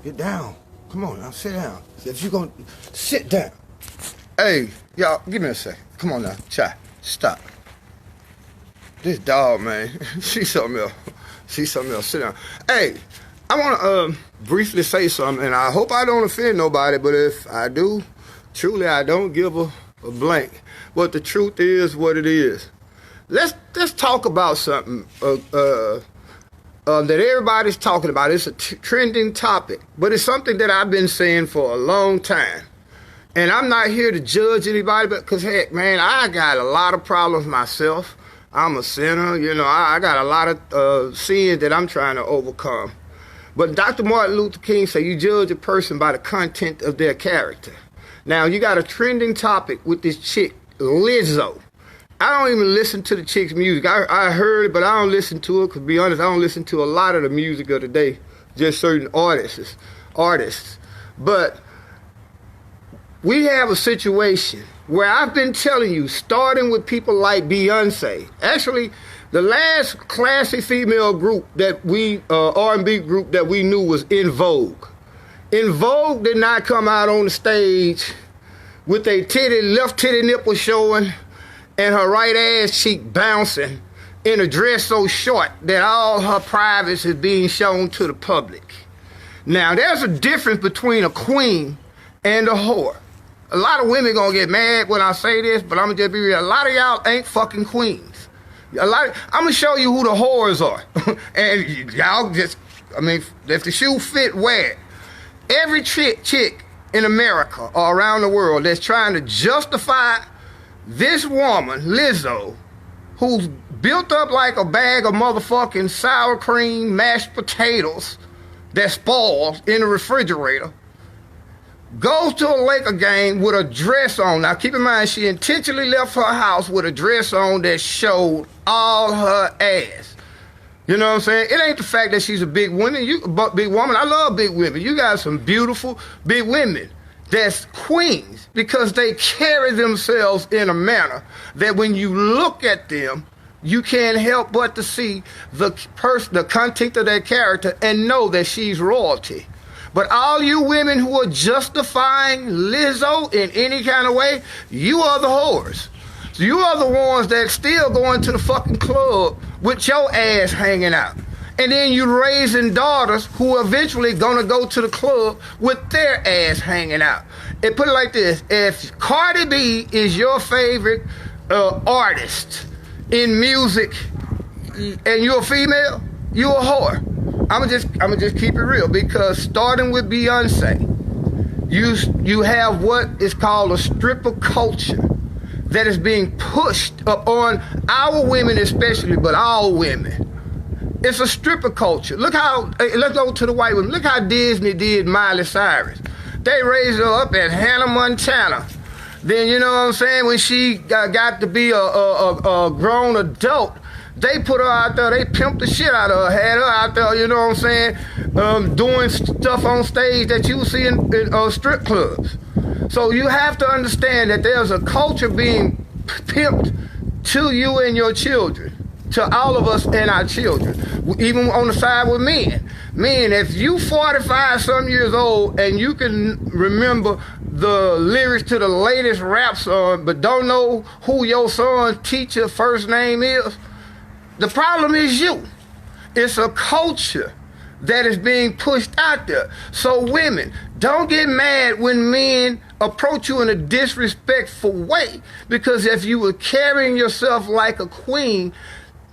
Get down. Come on now, sit down. If you're gonna sit down. Hey, y'all, give me a second. Come on now, Chai, stop. This dog, man, she's something else. She's something else. Sit down. Hey, I want to briefly say something, and I hope I don't offend nobody, but if I do, truly I don't give a blank. But the truth is what it is. Let's talk about something that everybody's talking about. It's a trending topic, but it's something that I've been saying for a long time. And I'm not here to judge anybody, because, heck, man, I got a lot of problems myself. I'm a sinner, you know, I got a lot of sins that I'm trying to overcome. But Dr. Martin Luther King said you judge a person by the content of their character. Now, you got a trending topic with this chick, Lizzo. I don't even listen to the chick's music. I heard it, but I don't listen to it. To be honest, I don't listen to a lot of the music of the day, just certain artists. But we have a situation where I've been telling you, starting with people like Beyonce. Actually, the last classy female group that we, R&B group that we knew was In Vogue. In Vogue did not come out on the stage with a left titty nipple showing and her right ass cheek bouncing in a dress so short that all her privates is being shown to the public. Now, there's a difference between a queen and a whore. A lot of women gonna get mad when I say this, but I'm gonna just be real. A lot of y'all ain't fucking queens. I'm gonna show you who the whores are. And y'all just, I mean, if the shoe fit, wear it. Every chick in America or around the world that's trying to justify this woman, Lizzo, who's built up like a bag of motherfucking sour cream, mashed potatoes that spoils in the refrigerator, goes to a Laker game with a dress on. Now, keep in mind, she intentionally left her house with a dress on that showed all her ass. You know what I'm saying? It ain't the fact that she's a big woman. Big woman. I love big women. You got some beautiful big women that's queens because they carry themselves in a manner that when you look at them, you can't help but to see the content of their character and know that she's royalty. But all you women who are justifying Lizzo in any kind of way, you are the whores. So you are the ones that still going to the fucking club with your ass hanging out. And then you raising daughters who are eventually gonna go to the club with their ass hanging out. And put it like this, if Cardi B is your favorite artist in music and you're a female, you're a whore. I'ma just keep it real, because starting with Beyonce, you have what is called a stripper culture that is being pushed upon our women especially, but all women. It's a stripper culture. Look how, let's go to the white women. Look how Disney did Miley Cyrus. They raised her up at Hannah Montana. Then, you know what I'm saying, when she got to be a grown adult, they put her out there, they pimped the shit out of her, had her out there, you know what I'm saying, doing stuff on stage that you see in strip clubs. So you have to understand that there's a culture being pimped to you and your children, to all of us and our children, even on the side with men. Men, if you 45 some years old and you can remember the lyrics to the latest rap song, but don't know who your son's teacher first name is, the problem is you. It's a culture that is being pushed out there. So women, don't get mad when men approach you in a disrespectful way, because if you were carrying yourself like a queen,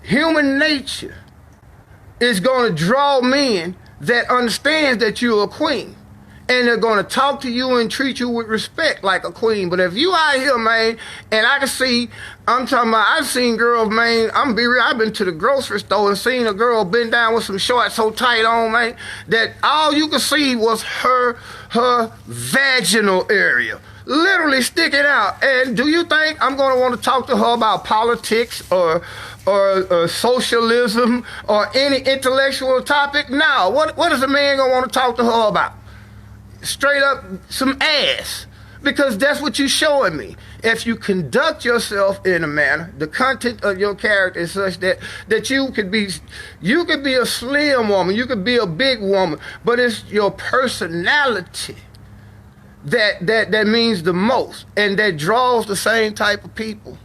human nature is going to draw men that understands that you're a queen. And they're going to talk to you and treat you with respect like a queen. But if you out here, man, and I can see, I'm talking about, I've seen girls, man, I'm gonna be real, I've been to the grocery store and seen a girl bend down with some shorts so tight on, man, that all you could see was her vaginal area, literally sticking out. And do you think I'm going to want to talk to her about politics or socialism or any intellectual topic? No. What is a man going to want to talk to her about? Straight up some ass, because that's what you're showing me. if you conduct yourself in a manner, the content of your character is such that you could be a slim woman, you could be a big woman, but it's your personality that means the most, and that draws the same type of people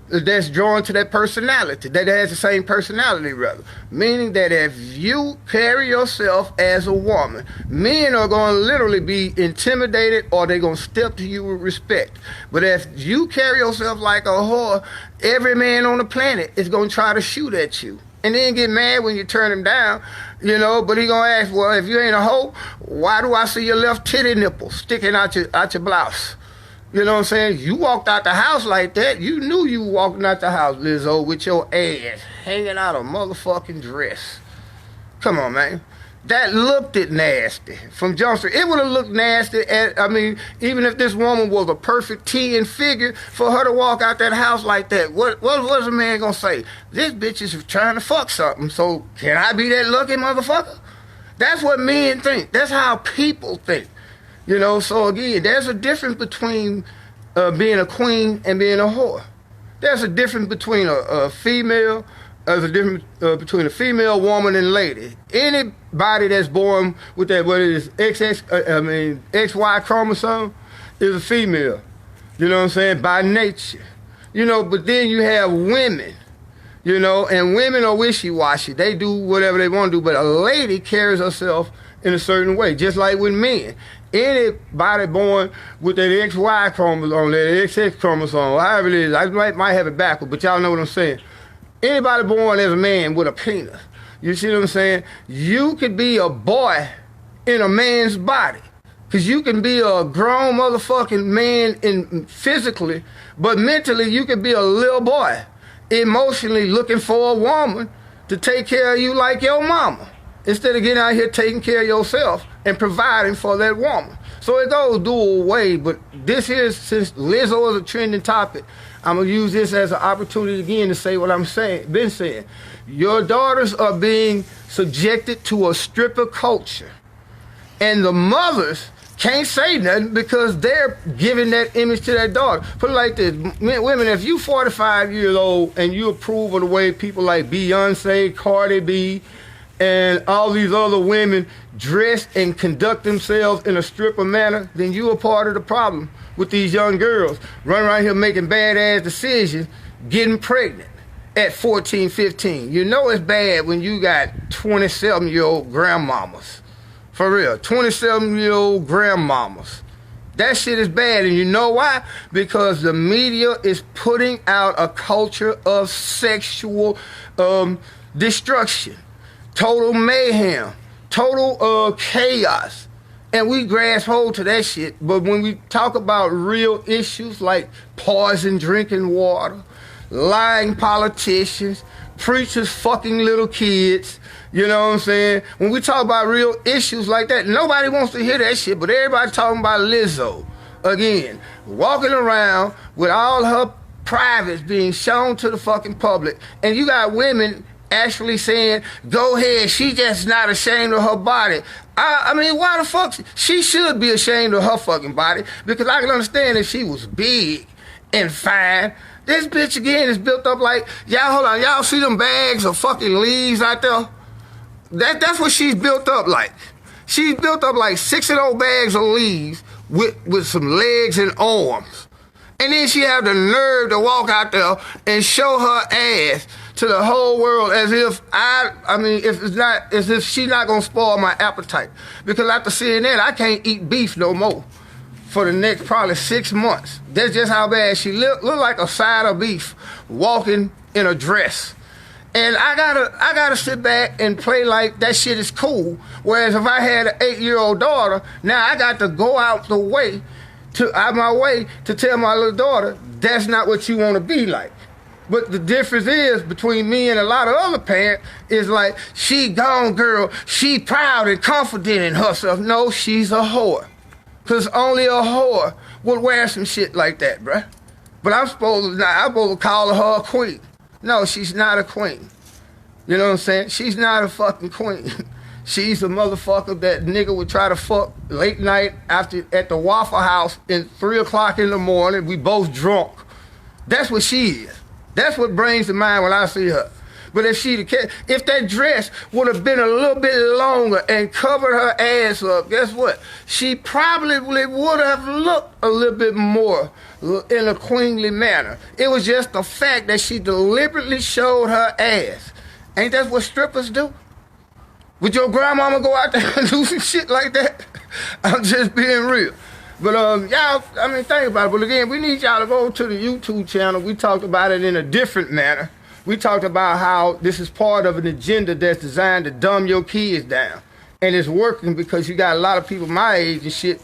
that's drawn to that personality, that has the same personality, rather. Meaning that if you carry yourself as a woman, men are going to literally be intimidated, or they're going to step to you with respect. But if you carry yourself like a whore, every man on the planet is going to try to shoot at you. And then get mad when you turn him down, you know, but he gonna ask, well, if you ain't a hoe, why do I see your left titty nipple sticking out your blouse? You know what I'm saying? You walked out the house like that. You knew you were walking out the house, Lizzo, with your ass hanging out a motherfucking dress. Come on, man. That looked it nasty from Jump Street. It would have looked nasty, even if this woman was a perfect 10 figure, for her to walk out that house like that. What was a man gonna say? This bitch is trying to fuck something, so can I be that lucky motherfucker? That's what men think. That's how people think. You know, so again, there's a difference between being a queen and being a whore. There's a difference between a female. There's a difference between a female, woman, and lady. Anybody that's born with that, whether it's XY chromosome, is a female. You know what I'm saying? By nature. You know, but then you have women, you know, and women are wishy-washy. They do whatever they want to do, but a lady carries herself in a certain way, just like with men. Anybody born with that XY chromosome, that XX chromosome, however it is, I might have it backward, but y'all know what I'm saying. Anybody born as a man with a penis, you see what I'm saying? You could be a boy in a man's body. Because you can be a grown motherfucking man physically, but mentally you can be a little boy, emotionally looking for a woman to take care of you like your mama, instead of getting out here taking care of yourself and providing for that woman. So it goes dual way, but this here, since Lizzo is a trending topic, I'm going to use this as an opportunity again to say what I'm been saying. Your daughters are being subjected to a stripper culture. And the mothers can't say nothing because they're giving that image to their daughter. Put it like this, women, if you 45 years old and you approve of the way people like Beyonce, Cardi B, and all these other women dress and conduct themselves in a stripper manner, then you are part of the problem with these young girls running around here making badass decisions, getting pregnant at 14, 15. You know it's bad when you got 27-year-old grandmamas. For real, 27-year-old grandmamas. That shit is bad, and you know why? Because the media is putting out a culture of sexual destruction, total mayhem, total chaos. And we grasp hold to that shit. But when we talk about real issues like poison drinking water, lying politicians, preachers fucking little kids, you know what I'm saying? When we talk about real issues like that, nobody wants to hear that shit, but everybody talking about Lizzo. Again, walking around with all her privates being shown to the fucking public, and you got women actually saying, go ahead, she just not ashamed of her body. I mean, why the fuck? She should be ashamed of her fucking body, because I can understand if she was big and fine. This bitch, again, is built up like, y'all, hold on, y'all see them bags of fucking leaves out there? That's what she's built up like. She's built up like 6 of those bags of leaves with some legs and arms. And then she have the nerve to walk out there and show her ass to the whole world as if as if she's not gonna spoil my appetite. Because after seeing that, I can't eat beef no more for the next probably 6 months. That's just how bad she look like a side of beef walking in a dress. And I gotta sit back and play like that shit is cool. Whereas if I had an 8-year-old daughter, now I got to go out my way to tell my little daughter that's not what you want to be like. But the difference is between me and a lot of other parents is like, she gone girl, she proud and confident in herself. No, she's a whore. Cause only a whore would wear some shit like that, bruh. But I'm supposed to call her a queen. No, she's not a queen. You know what I'm saying? She's not a fucking queen. She's a motherfucker that nigga would try to fuck late night after at the Waffle House at 3 o'clock in the morning. We both drunk. That's what she is. That's what brings to mind when I see her. But if that dress would have been a little bit longer and covered her ass up, guess what? She probably would have looked a little bit more in a queenly manner. It was just the fact that she deliberately showed her ass. Ain't that what strippers do? Would your grandmama go out there and do some shit like that? I'm just being real. But y'all, I mean, think about it. But again, we need y'all to go to the YouTube channel. We talked about it in a different manner. We talked about how this is part of an agenda that's designed to dumb your kids down. And it's working because you got a lot of people my age and shit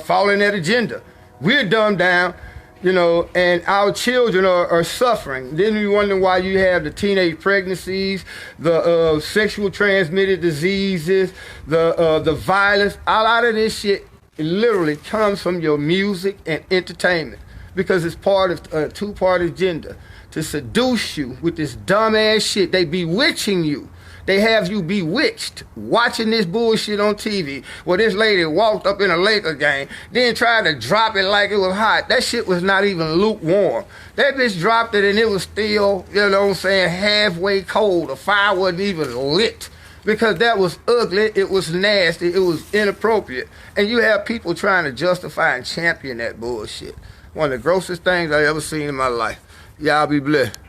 following that agenda. We're dumbed down, you know, and our children are suffering. Then you wonder why you have the teenage pregnancies, the sexual transmitted diseases, the violence. A lot of this shit literally comes from your music and entertainment because it's part of a two-part agenda. To seduce you with this dumbass shit. They bewitching you. They have you bewitched watching this bullshit on TV where this lady walked up in a Laker game, then tried to drop it like it was hot. That shit was not even lukewarm. That bitch dropped it and it was still, you know what I'm saying, halfway cold. The fire wasn't even lit because that was ugly, it was nasty, it was inappropriate. And you have people trying to justify and champion that bullshit. One of the grossest things I ever seen in my life. Y'all be blessed.